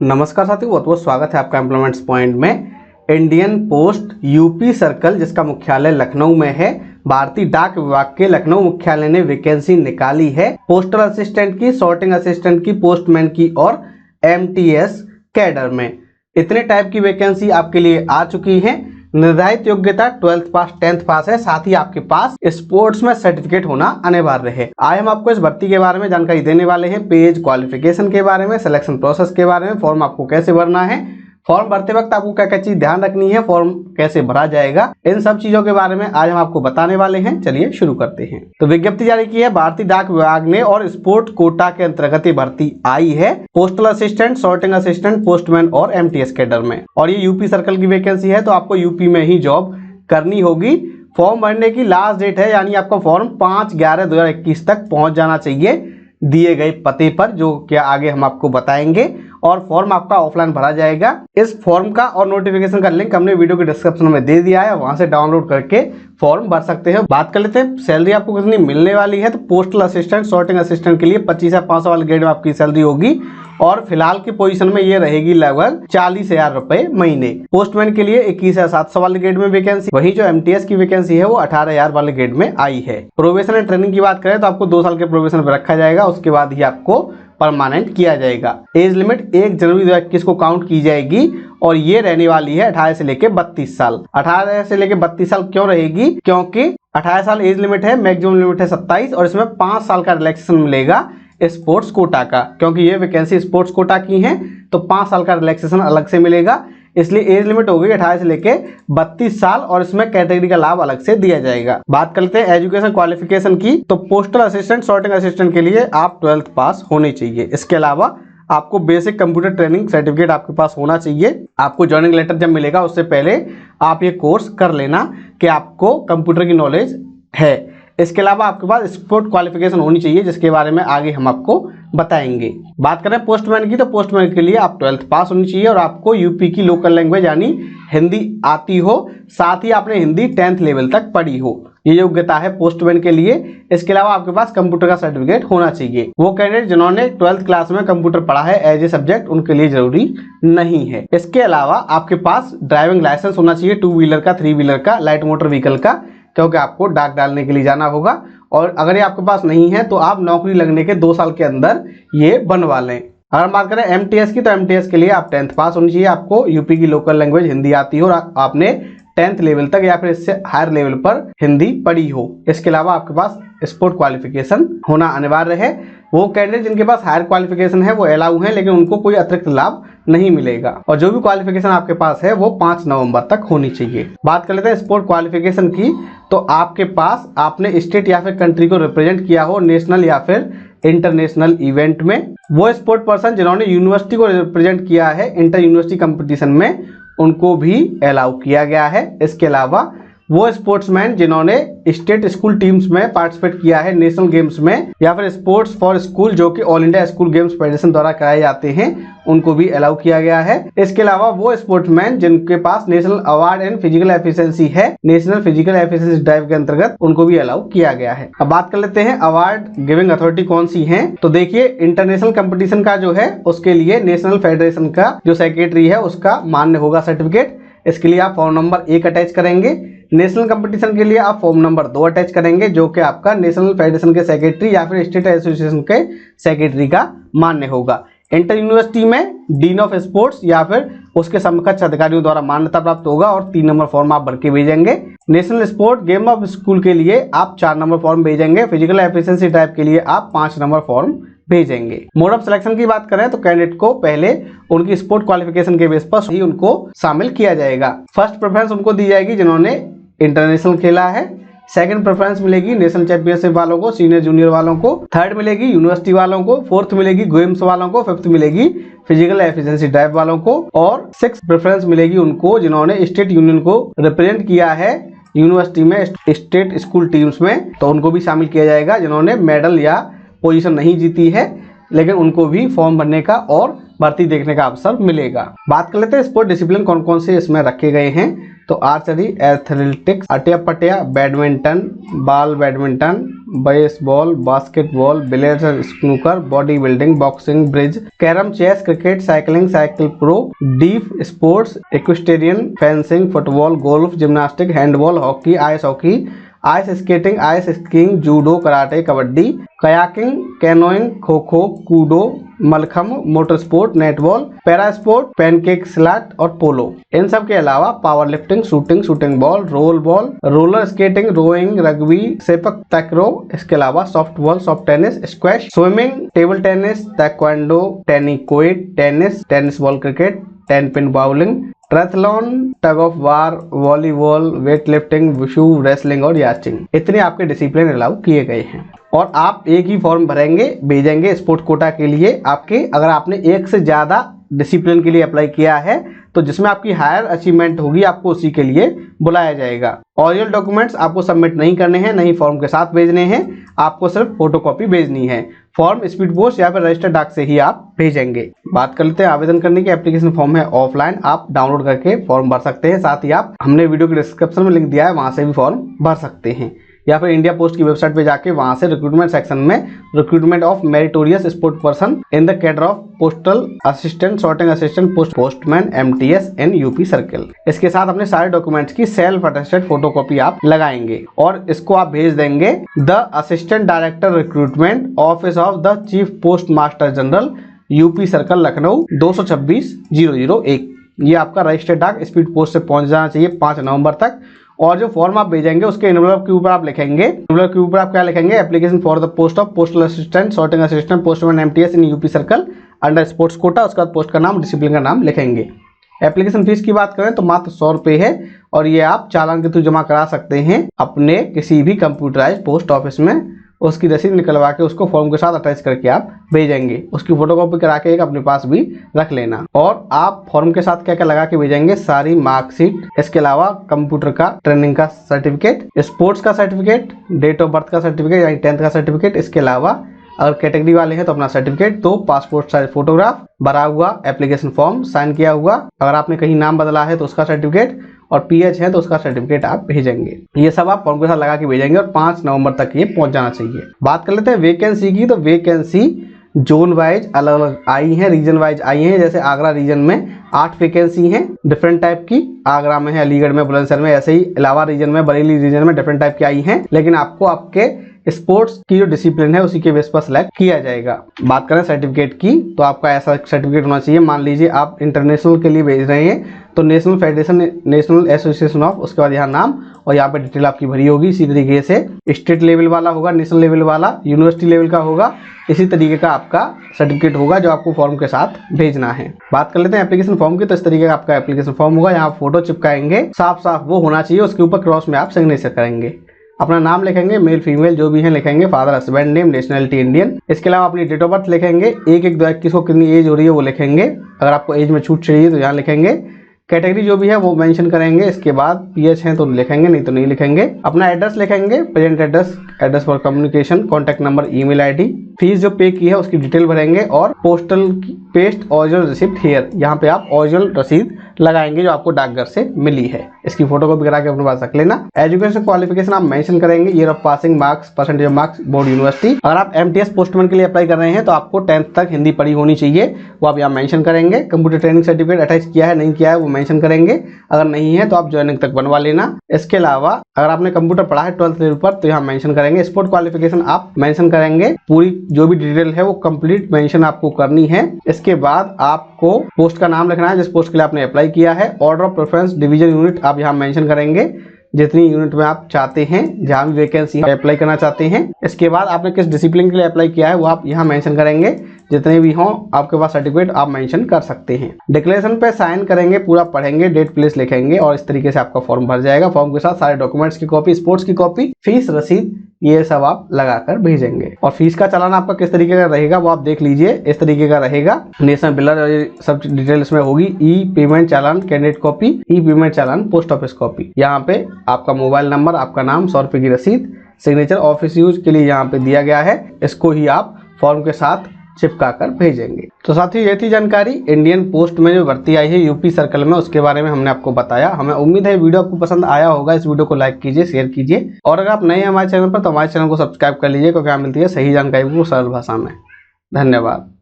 नमस्कार साथियों, बहुत बहुत स्वागत है आपका एम्प्लॉयमेंट्स पॉइंट में। इंडियन पोस्ट यूपी सर्कल, जिसका मुख्यालय लखनऊ में है, भारतीय डाक विभाग के लखनऊ मुख्यालय ने वैकेंसी निकाली है पोस्टल असिस्टेंट की, सॉर्टिंग असिस्टेंट की, पोस्टमैन की और एमटीएस कैडर में। इतने टाइप की वैकेंसी आपके लिए आ चुकी है। निर्धारित योग्यता 12th पास 10th पास है, साथ ही आपके पास स्पोर्ट्स में सर्टिफिकेट होना अनिवार्य है। आज हम आपको इस भर्ती के बारे में जानकारी देने वाले हैं, पेज क्वालिफिकेशन के बारे में, सिलेक्शन प्रोसेस के बारे में, फॉर्म आपको कैसे भरना है, फॉर्म भरते वक्त आपको क्या क्या चीज ध्यान रखनी है, फॉर्म कैसे भरा जाएगा, इन सब चीजों के बारे में आज हम आपको बताने वाले हैं। चलिए शुरू करते हैं। तो विज्ञप्ति जारी की है भारतीय डाक विभाग ने और स्पोर्ट कोटा के अंतर्गत ये भर्ती आई है postal assistant, sorting assistant, postman और एमटीएस कैडर में। और ये यूपी सर्कल की वैकेंसी है, तो आपको यूपी में ही जॉब करनी होगी। फॉर्म भरने की लास्ट डेट है, यानी आपका फॉर्म 5/11/2021 तक पहुंच जाना चाहिए दिए गए पते पर, जो क्या आगे हम आपको बताएंगे। और फॉर्म आपका ऑफलाइन भरा जाएगा। इस फॉर्म का और नोटिफिकेशन का लिंक हमने वीडियो के डिस्क्रिप्शन में दे दिया है, वहां से डाउनलोड करके फॉर्म भर सकते हैं। बात कर लेते हैं सैलरी आपको कितनी मिलने वाली है। तो पोस्टल असिस्टेंट, सॉर्टिंग असिस्टेंट के लिए 25,500 वाले ग्रेड में आपकी सैलरी होगी और फिलहाल की पोजीशन में ये रहेगी लगभग 40,000 रुपए महीने। पोस्टमैन के लिए 21,700 वाले ग्रेड में वैकेंसी, वही जो एमटीएस की वैकेंसी है वो 18,000 वाले ग्रेड में आई है। प्रोबेशन एंड ट्रेनिंग की बात करें तो आपको 2 साल के प्रोबेशन पर रखा जाएगा, उसके बाद ही आपको परमानेंट किया जाएगा। एज लिमिट 1 जनवरी 2021 को काउंट की जाएगी और ये रहने वाली है 18 से लेके 32 साल। 18 से लेके 32 साल क्यों रहेगी? क्योंकि 18 साल एज लिमिट है, मैक्सिमम लिमिट है 27 और इसमें 5 साल का रिलैक्सेशन मिलेगा स्पोर्ट्स कोटा का। क्योंकि ये वैकेंसी स्पोर्ट्स कोटा की है तो 5 साल का रिलैक्सेशन अलग से मिलेगा, इसलिए एज लिमिट हो गई 18 से लेके 32 साल और इसमें कैटेगरी का लाभ अलग से दिया जाएगा। बात करते हैं एजुकेशन क्वालिफिकेशन की। तो पोस्टल असिस्टेंट, सॉर्टिंग असिस्टेंट के लिए आप 12th पास होने चाहिए। इसके अलावा आपको बेसिक कंप्यूटर ट्रेनिंग सर्टिफिकेट आपके पास होना चाहिए। आपको ज्वाइनिंग लेटर जब मिलेगा उससे पहले आप ये कोर्स कर लेना कि आपको कंप्यूटर की नॉलेज है। इसके अलावा आपके पास स्पोर्ट क्वालिफिकेशन होनी चाहिए, जिसके बारे में आगे हम आपको बताएंगे। बात करें पोस्टमैन की, तो पोस्टमैन के लिए आप 12th पास होनी चाहिए और आपको यूपी की लोकल लैंग्वेज यानी हिंदी आती हो, साथ ही आपने हिंदी 10th लेवल तक पढ़ी हो। ये योग्यता है पोस्टमैन के लिए। इसके अलावा आपके पास कंप्यूटर का सर्टिफिकेट होना चाहिए। वो कैंडिडेट जिन्होंने 12th क्लास में कंप्यूटर पढ़ा है एज ए सब्जेक्ट, उनके लिए जरूरी नहीं है। इसके अलावा आपके पास ड्राइविंग लाइसेंस होना चाहिए, 2 व्हीलर का, 3 व्हीलर का, लाइट मोटर व्हीकल का, क्योंकि आपको डाक डालने के लिए जाना होगा। और अगर ये आपके पास नहीं है तो आप नौकरी लगने के 2 साल के अंदर ये बनवा लें। अगर हम बात करें एमटीएस की, तो एमटीएस के लिए आप 10th पास होनी चाहिए, आपको यूपी की लोकल लैंग्वेज हिंदी आती हो और आपने 10th लेवल तक या फिर इससे हायर लेवल पर हिंदी पढ़ी हो। इसके अलावा आपके पास स्पोर्ट क्वालिफिकेशन होना अनिवार्य है। वो कैंडिडेट जिनके पास हायर क्वालिफिकेशन है वो अलाउ हैं, लेकिन उनको कोई अतिरिक्त लाभ नहीं मिलेगा। और जो भी क्वालिफिकेशन आपके पास है वो 5 नवंबर तक होनी चाहिए। बात कर लेते हैं स्पोर्ट क्वालिफिकेशन की। तो आपके पास आपने स्टेट या फिर कंट्री को रिप्रेजेंट किया हो नेशनल या फिर इंटरनेशनल इवेंट में। वो स्पोर्ट पर्सन जिन्होंने यूनिवर्सिटी को रिप्रेजेंट किया है इंटर यूनिवर्सिटी कंपटीशन में, उनको भी अलाउ किया गया है। इसके अलावा वो स्पोर्ट्समैन जिन्होंने स्टेट स्कूल टीम्स में पार्टिसिपेट किया है नेशनल गेम्स में, या फिर स्पोर्ट्स फॉर स्कूल जो कि all India school games federation द्वारा कराए जाते हैं, उनको भी अलाउ किया गया है। इसके अलावा वो स्पोर्ट्समैन जिनके पास national award and physical efficiency है नेशनल फिजिकल एफिशिएंसी ड्राइव के अंतर्गत, उनको भी अलाउ किया गया है। अब बात कर लेते हैं अवार्ड गिविंग अथॉरिटी कौन सी है। तो देखिए, इंटरनेशनल कंपटीशन का जो है उसके लिए नेशनल फेडरेशन का जो सेक्रेटरी है उसका मान्य होगा सर्टिफिकेट। इसके लिए आप फॉर्म नंबर 1 अटैच करेंगे। नेशनल कंपटीशन के लिए आप फॉर्म नंबर 2 अटैच करेंगे, जो कि आपका नेशनल फेडरेशन के सेक्रेटरी या फिर स्टेट एसोसिएशन के सेक्रेटरी का मान्य होगा। इंटर यूनिवर्सिटी में डीन ऑफ स्पोर्ट्स या फिर उसके समकक्ष अधिकारियों द्वारा मान्यता प्राप्त होगा और 3 नंबर फॉर्म आप भर के भेजेंगे। National sport game of school के लिए आप 4 नंबर फॉर्म भेजेंगे। फिजिकल एफिशिएंसी ड्राइव के लिए आप 5 नंबर फॉर्म भेजेंगे। मोड ऑफ सिलेक्शन की बात करें तो कैंडिडेट को पहले उनकी स्पोर्ट क्वालिफिकेशन के बेस पर ही उनको शामिल किया जाएगा। फर्स्ट प्रेफरेंस उनको दी जाएगी जिन्होंने इंटरनेशनल खेला है। सेकंड प्रेफरेंस मिलेगी नेशनल चैंपियनशिप वालों को, सीनियर जूनियर वालों को। थर्ड मिलेगी यूनिवर्सिटी वालों को। फोर्थ मिलेगी गेम्स वालों को। फिफ्थ मिलेगी फिजिकल एफिशिएंसी ड्राइव वालों को। और सिक्स्थ प्रेफरेंस मिलेगी उनको जिन्होंने स्टेट यूनियन को रिप्रेजेंट किया है यूनिवर्सिटी में स्टेट स्कूल टीम्स में, तो उनको भी शामिल किया जाएगा। जिन्होंने मेडल या पोजीशन नहीं जीती है लेकिन उनको भी फॉर्म भरने का और भर्ती देखने का अवसर मिलेगा। बात कर लेते हैं स्पोर्ट डिसिप्लिन कौन कौन से इसमें रखे गए हैं। तो archery, athletics, atya patya, badminton, ball badminton, baseball, basketball, billiards and snooker, body building, boxing, bridge, carrom, chess, cricket, cycling, cycle polo, deaf sports, equestrian, fencing, football, golf, gymnastic, handball, hockey, ice skating, ice skiing, judo, karate, kabaddi, kayaking, canoeing, kho kho, kudo, mallakhamb, motor sport, netball, para sport, pencak silat और polo. इन सब के अलावा power lifting, shooting ball, roll ball, roller skating, rowing, rugby, sepak takraw, इसके अलावा soft ball, soft tennis, squash, swimming, table tennis, taekwondo, tennikoit, tennis ball cricket, 10 pin bowling, triathlon, tug of war, volleyball, weight lifting, wushu, wrestling और yachting. इतने आपके discipline allow किए गए हैं और आप एक ही फॉर्म भरेंगे, भेजेंगे स्पोर्ट कोटा के लिए। आपके अगर आपने एक से ज्यादा डिसिप्लिन के लिए अप्लाई किया है तो जिसमें आपकी हायर अचीवमेंट होगी आपको उसी के लिए बुलाया जाएगा। ओरिजिनल डॉक्यूमेंट्स आपको सबमिट नहीं करने हैं, नहीं फॉर्म के साथ भेजने हैं, आपको सिर्फ फोटोकॉपी भेजनी है। फॉर्म स्पीड पोस्ट या फिर रजिस्टर्ड डाक से ही आप भेजेंगे। बात कर लेते हैं आवेदन करने की। एप्लीकेशन फॉर्म है ऑफलाइन, आप डाउनलोड करके फॉर्म भर सकते हैं। साथ ही आप हमने वीडियो के डिस्क्रिप्शन में लिंक दिया है, वहां से भी फॉर्म भर सकते हैं या फिर इंडिया पोस्ट की वेबसाइट पे जाके वहां से रिक्रूटमेंट सेक्शन में recruitment of meritorious sport person in the cadre of postal assistant, sorting assistant, postman, MTS in UP circle. इसके साथ अपने सारे डॉक्यूमेंट्स की सेल्फ अटेस्टेड फोटोकॉपी आप लगाएंगे और इसको आप भेज देंगे the assistant director recruitment, office of the chief post master general, UP circle, Lucknow 226-001। ये आपका रजिस्टर्ड डाक स्पीड पोस्ट से पहुंच जाना चाहिए 5 नवंबर तक। और जो फॉर्म आप भेजेंगे उसके एनवलप के ऊपर आप लिखेंगे, एनवलप के ऊपर आप क्या लिखेंगे, application for the post of postal assistant, sorting assistant, postman, MTS in UP circle under sports quota. उसके बाद पोस्ट का नाम, डिसिप्लिन का नाम लिखेंगे। एप्लीकेशन फीस की बात करें तो मात्र 100 रुपये है और ये आप चालान के थ्रू जमा करा सकते हैं अपने किसी भी कंप्यूटराइज पोस्ट ऑफिस में। उसकी रसीद निकलवा के उसको फॉर्म के साथ अटैच करके आप भेजेंगे। उसकी फोटोकॉपी करा के एक अपने पास भी रख लेना। और आप फॉर्म के साथ क्या क्या लगा के भेजेंगे, सारी मार्कशीट, इसके अलावा कंप्यूटर का ट्रेनिंग का सर्टिफिकेट, स्पोर्ट्स का सर्टिफिकेट, डेट ऑफ बर्थ का सर्टिफिकेट यानी 10th का सर्टिफिकेट, इसके अलावा अगर कैटेगरी वाले हैं तो अपना सर्टिफिकेट, 2 पासपोर्ट साइज फोटोग्राफ, भरा हुआ एप्लीकेशन फॉर्म, साइन किया हुआ, अगर आपने कहीं नाम बदला है तो उसका सर्टिफिकेट और पीएच है तो उसका सर्टिफिकेट आप भेजेंगे। ये सब आप फॉर्म के साथ लगा के भेजेंगे और 5 नवंबर तक ये पहुंच जाना चाहिए। बात कर लेते हैं वैकेंसी की। तो वैकेंसी जोन वाइज अलग अलग आई है, रीजन वाइज आई है। जैसे आगरा रीजन में 8 वैकेंसी हैं डिफरेंट टाइप की, आगरा में है, अलीगढ़ में, बुलंदशहर में, ऐसे ही इलावा रीजन में, बरेली रीजन में डिफरेंट टाइप की आई हैं। लेकिन आपको आपके स्पोर्ट्स की जो डिसिप्लिन है उसी के बेस पर सिलेक्ट किया जाएगा। बात करें सर्टिफिकेट की तो आपका ऐसा सर्टिफिकेट होना चाहिए, मान लीजिए आप इंटरनेशनल के लिए भेज रहे हैं तो national federation, national association of, उसके बाद यहाँ नाम और यहाँ पे डिटेल आपकी भरी होगी। इसी तरीके से स्टेट लेवल वाला होगा, नेशनल लेवल वाला, यूनिवर्सिटी लेवल का होगा, इसी तरीके का आपका सर्टिफिकेट होगा जो आपको फॉर्म के साथ भेजना है। बात कर लेते हैं एप्लीकेशन फॉर्म की। तो इस तरीके का आपका एप्लीकेशन फॉर्म होगा, यहाँ फोटो चिपकाएंगे, साफ साफ वो होना चाहिए, उसके ऊपर क्रॉस में आप सिग्नेचर करेंगे, अपना नाम लिखेंगे, मेल फीमेल जो भी है लिखेंगे, father husband name, nationality Indian, इसके अलावा अपनी डेट ऑफ बर्थ लिखेंगे, 1/1/2021 को कितनी एज हो रही है वो लिखेंगे, अगर आपको एज में छूट चाहिए तो यहाँ लिखेंगे, कैटेगरी जो भी है वो मेंशन करेंगे, इसके बाद पीएच है तो लिखेंगे, नहीं तो नहीं लिखेंगे, अपना एड्रेस लिखेंगे, present address, address for communication, contact number, email ID, fees जो पे की है उसकी डिटेल भरेंगे और postal paste original receipt here, यहाँ पे आप ओरिजिनल रसीद लगाएंगे जो आपको डाकघर से मिली है, इसकी फोटोकॉपी करा के अपने पास रख लेना। एजुकेशन क्वालिफिकेशन आप मेंशन करेंगे, year of passing, marks, percentage of marks, board, university. अगर आप एमटीएस पोस्टमैन के लिए अप्लाई कर रहे हैं तो आपको 10th तक हिंदी पढ़ी होनी चाहिए, वो आप यहाँ मेंशन करेंगे। कंप्यूटर ट्रेनिंग सर्टिफिकेट अटैच किया है नहीं किया है वो मेंशन करेंगे, अगर नहीं है तो आप ज्वाइनिंग तक बनवा लेना। इसके अलावा अगर आपने कंप्यूटर पढ़ा है 12th लेवल पर तो यहाँ मेंशन करेंगे। स्पोर्ट क्वालिफिकेशन आप मेंशन करेंगे, पूरी जो भी डिटेल है वो कंप्लीट मेंशन आपको करनी है। इसके बाद आपको पोस्ट का नाम लिखना है जिस पोस्ट के लिए आपने अप्लाई किया है, order of preference, division unit आप यहाँ मेंशन करेंगे, जितनी यूनिट में आप चाहते हैं, जहां भी वैकेंसी अप्लाई करना चाहते हैं। इसके बाद आपने किस डिसिप्लिन के लिए अप्लाई किया है वो आप यहाँ मेंशन करेंगे, जितने भी हों आपके पास सर्टिफिकेट आप मेंशन कर सकते हैं। डिक्लेरेशन पे साइन करेंगे, पूरा पढ़ेंगे, डेट प्लेस लिखेंगे और इस तरीके से आपका फॉर्म भर जाएगा। फॉर्म के साथ सारे डॉक्यूमेंट्स की कॉपी, स्पोर्ट्स की कॉपी, फीस रसीद, ये सब आप लगाकर भेजेंगे। और फीस का चालान आपका किस तरीके का रहेगा वो आप देख लीजिए, इस तरीके का रहेगा, नेशनल बिलर सब डिटेल इसमें होगी, ई पेमेंट चालान कैंडिडेट कॉपी, ई पेमेंट चालान पोस्ट ऑफिस कॉपी, यहाँ पे आपका मोबाइल नंबर, आपका नाम, 100 रुपये की रसीद, सिग्नेचर ऑफिस यूज के लिए यहाँ पे दिया गया है, इसको ही आप फॉर्म के साथ चिपका कर भेजेंगे। तो साथियों ये थी जानकारी इंडियन पोस्ट में जो भर्ती आई है यूपी सर्कल में, उसके बारे में हमने आपको बताया। हमें उम्मीद है वीडियो आपको पसंद आया होगा। इस वीडियो को लाइक कीजिए, शेयर कीजिए, और अगर आप नए हैं हमारे चैनल पर तो हमारे चैनल को सब्सक्राइब कर लीजिए, क्योंकि यहाँ मिलती है सही जानकारी को सरल भाषा में। धन्यवाद।